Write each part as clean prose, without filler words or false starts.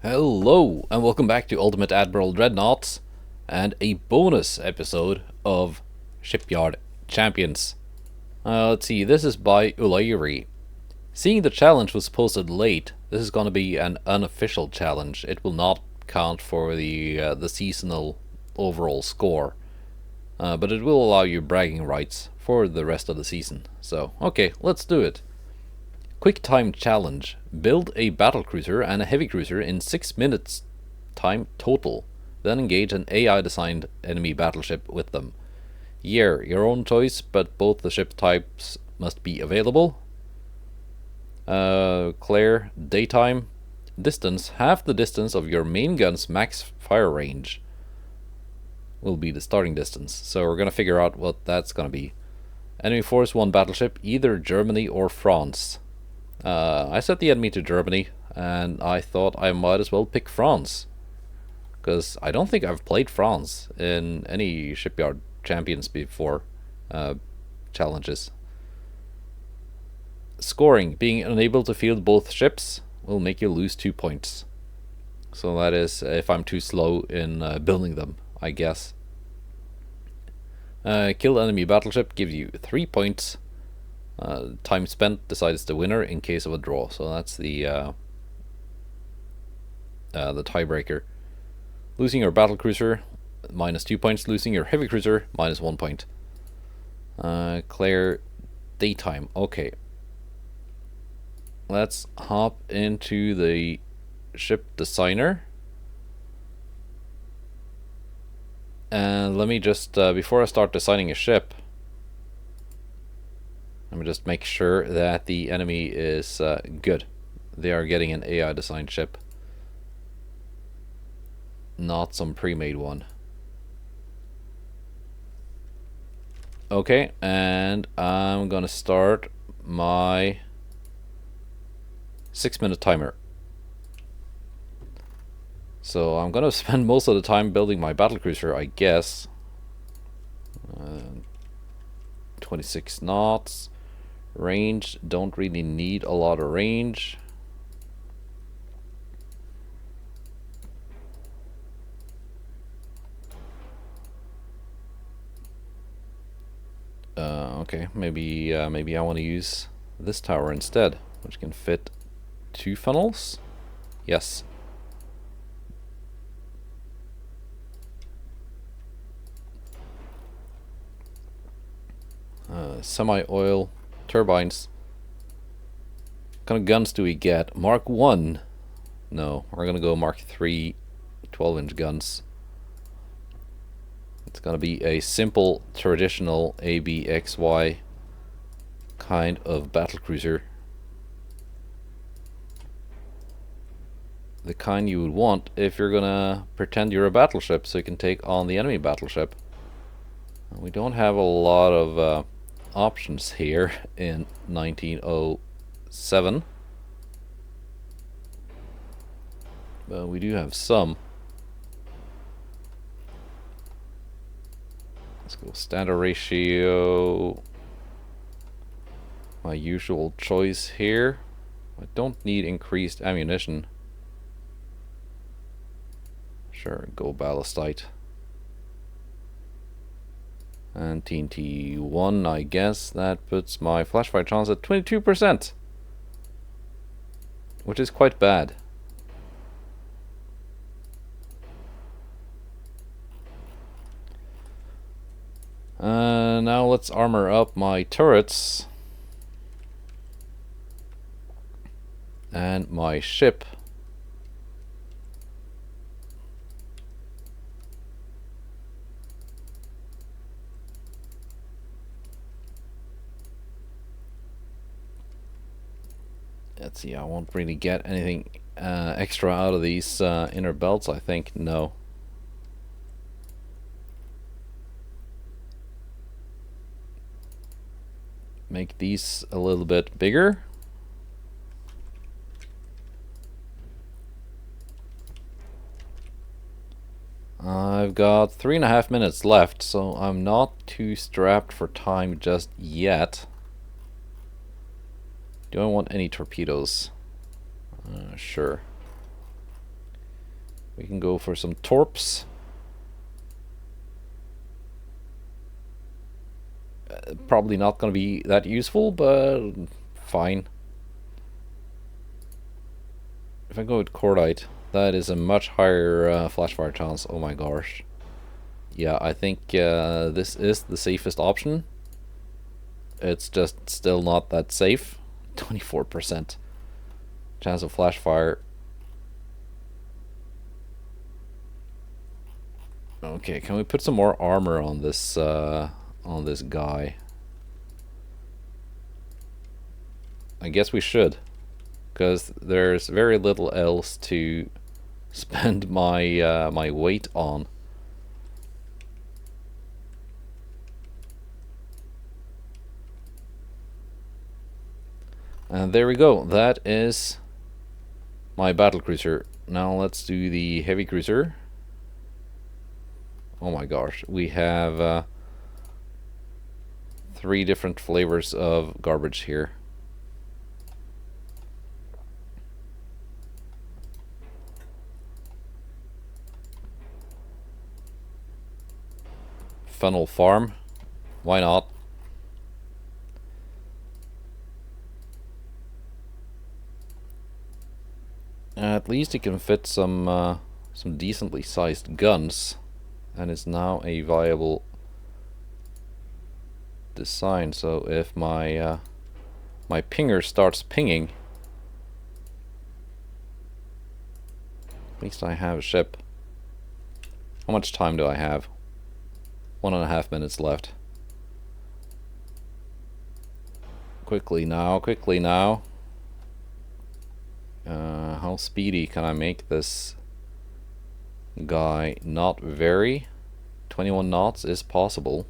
Hello, and welcome back to Ultimate Admiral Dreadnoughts and a bonus episode of Shipyard Champions. Let's see, this is by Ulairi. Seeing the challenge was posted late, this is going to be an unofficial challenge. It will not count for the seasonal overall score, but it will allow you bragging rights for the rest of the season. So, okay, let's do it. Quick time challenge. Build a battlecruiser and a heavy cruiser in 6 minutes time total. Then engage an AI designed enemy battleship with them. Year, your own choice, but both the ship types must be available. Clear, daytime. Distance, half the distance of your main gun's max fire range will be the starting distance. So we're going to figure out what that's going to be. Enemy force 1 battleship, either Germany or France. I set the enemy to Germany, and I thought I might as well pick France, because I don't think I've played France in any Shipyard Champions before challenges. Scoring. Being unable to field both ships will make you lose 2 points. So that is if I'm too slow in building them, I guess. Kill enemy battleship gives you 3 points. Time spent decides the winner in case of a draw. So that's the tiebreaker. Losing your battlecruiser, minus 2 points. Losing your heavy cruiser, minus 1 point. Clear daytime. Okay. Let's hop into the ship designer. And let me just, before I start designing a ship, let me just make sure that the enemy is good. They are getting an AI designed ship, not some pre-made one. Okay, and I'm gonna start my 6-minute timer. So I'm gonna spend most of the time building my battlecruiser, I guess. 26 knots. Range, don't really need a lot of range. Okay, maybe I want to use this tower instead, which can fit 2 funnels. Yes. Semi-oil turbines. What kind of guns do we get? Mark 1? No, we're gonna go Mark 3 12-inch guns. It's gonna be a simple, traditional ABXY kind of battlecruiser. The kind you would want if you're gonna pretend you're a battleship so you can take on the enemy battleship. We don't have a lot of options here in 1907, but we do have some. Let's go standard ratio, my usual choice here. I don't need increased ammunition. Sure, go ballastite. And TNT 1, I guess that puts my flashfire chance at 22%, which is quite bad. Now let's armor up my turrets and my ship. Let's see, I won't really get anything extra out of these inner belts, I think. No. Make these a little bit bigger. I've got 3.5 minutes left, so I'm not too strapped for time just yet. Do I want any torpedoes? Sure. We can go for some torps. Probably not going to be that useful, but fine. If I go with cordite, that is a much higher flash fire chance. Oh my gosh. Yeah, I think this is the safest option. It's just still not that safe. 24% chance of flash fire. Okay, can we put some more armor on this guy? I guess we should, because there's very little else to spend my my weight on. And there we go. That is my battle cruiser. Now let's do the heavy cruiser. Oh my gosh, we have 3 different flavors of garbage here. Funnel farm, why not? At least it can fit some decently sized guns, and is now a viable design. So if my my pinger starts pinging, at least I have a ship. How much time do I have? 1.5 minutes left. Quickly now, quickly now. How speedy can I make this guy? Not very. 21 knots is possible.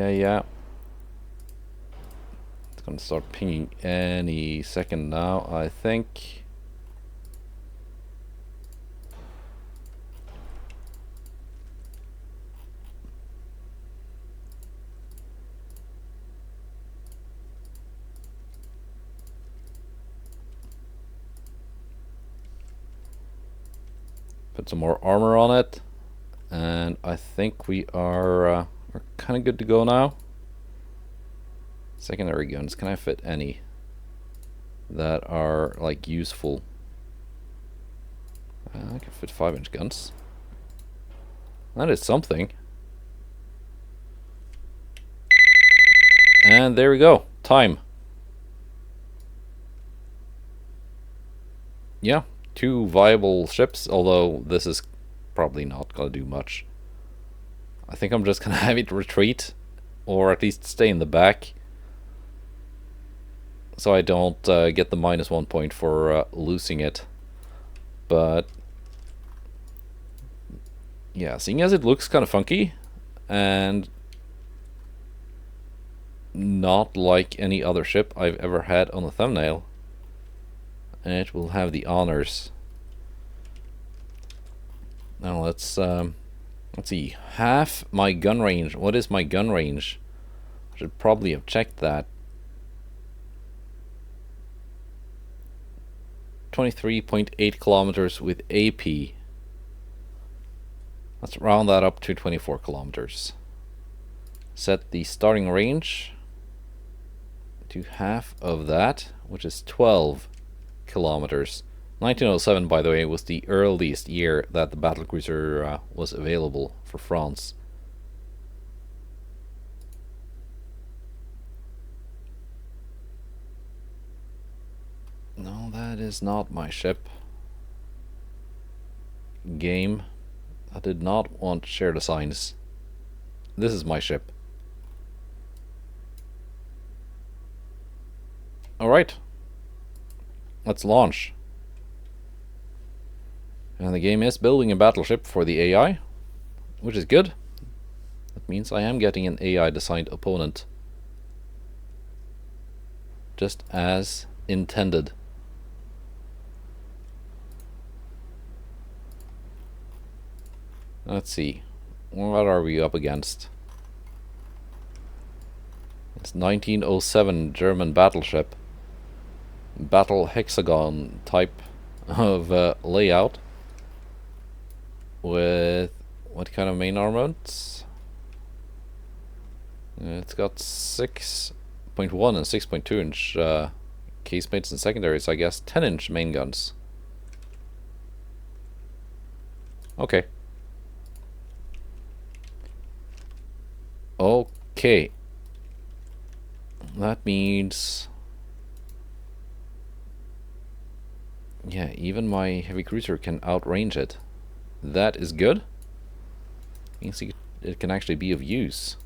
Yeah. It's gonna start pinging any second now, I think. Put some more armor on it, and I think we're kind of good to go now. Secondary guns, can I fit any that are like useful? I can fit 5-inch guns. That is something. And there we go. Time. Yeah, 2 viable ships, although this is probably not gonna do much. I think I'm just gonna have it retreat, or at least stay in the back, so I don't get the -1 point for losing it. But yeah, seeing as it looks kind of funky and not like any other ship I've ever had on the thumbnail, it will have the honors. Now let's see, half my gun range. What is my gun range? I should probably have checked that. 23.8 kilometers with AP. Let's round that up to 24 kilometers. Set the starting range to half of that, which is 12 kilometers. 1907, by the way, was the earliest year that the battlecruiser was available for France. No, that is not my ship. Game. I did not want to share the signs. This is my ship. Alright. Let's launch. And the game is building a battleship for the AI, which is good. That means I am getting an AI designed opponent. just as intended. Let's see, what are we up against? It's 1907 German battleship, battle hexagon type of layout, with what kind of main armaments? It's got 6.1 and 6.2 inch casemates and secondaries, I guess 10-inch main guns. Okay. Okay. That means... yeah, even my heavy cruiser can outrange it. That is good. Means it can actually be of use.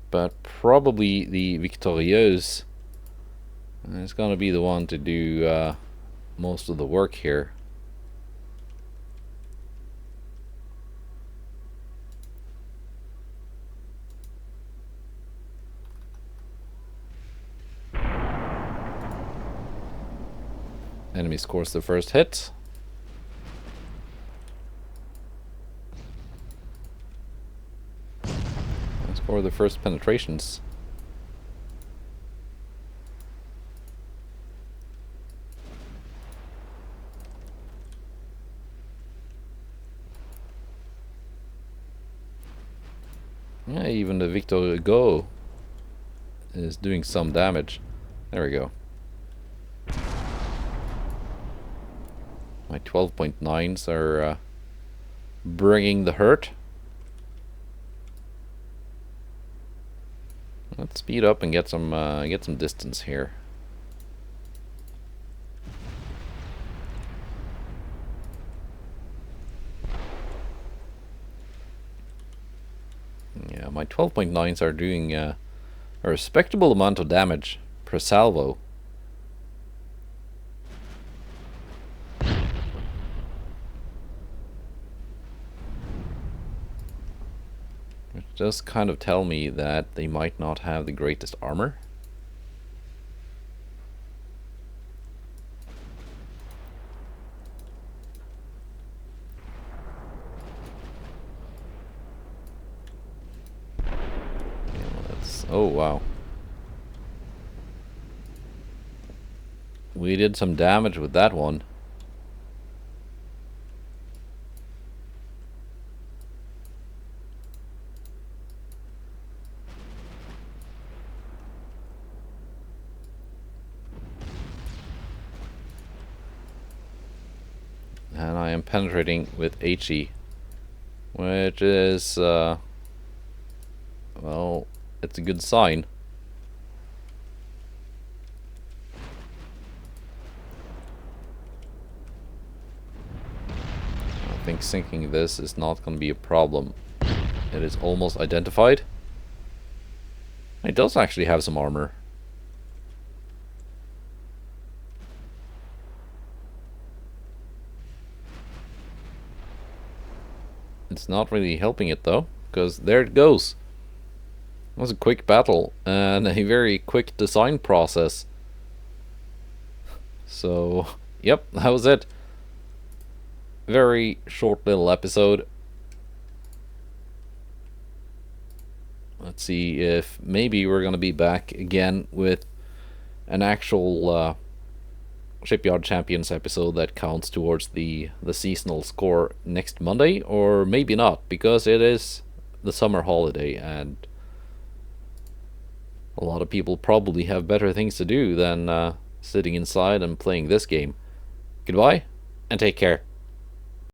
But probably the Victorieuse is going to be the one to do most of the work here. Enemy scores the first hit. And score the first penetrations. Yeah, even the Victor Hugo is doing some damage. There we go. My 12.9s are bringing the hurt. Let's speed up and get some distance here. Yeah, my 12.9s are doing a respectable amount of damage per salvo. Which does kind of tell me that they might not have the greatest armor. Oh wow. We did some damage with that one. And I am penetrating with HE, which is well, it's a good sign. I think sinking this is not going to be a problem. It is almost identified. It does actually have some armor. It's not really helping it though, because there it goes. It was a quick battle and a very quick design process. So, yep, that was it. Very short little episode. Let's see if maybe we're going to be back again with an actual Shipyard Champions episode that counts towards the seasonal score next Monday, or maybe not, because it is the summer holiday and a lot of people probably have better things to do than sitting inside and playing this game. Goodbye and take care.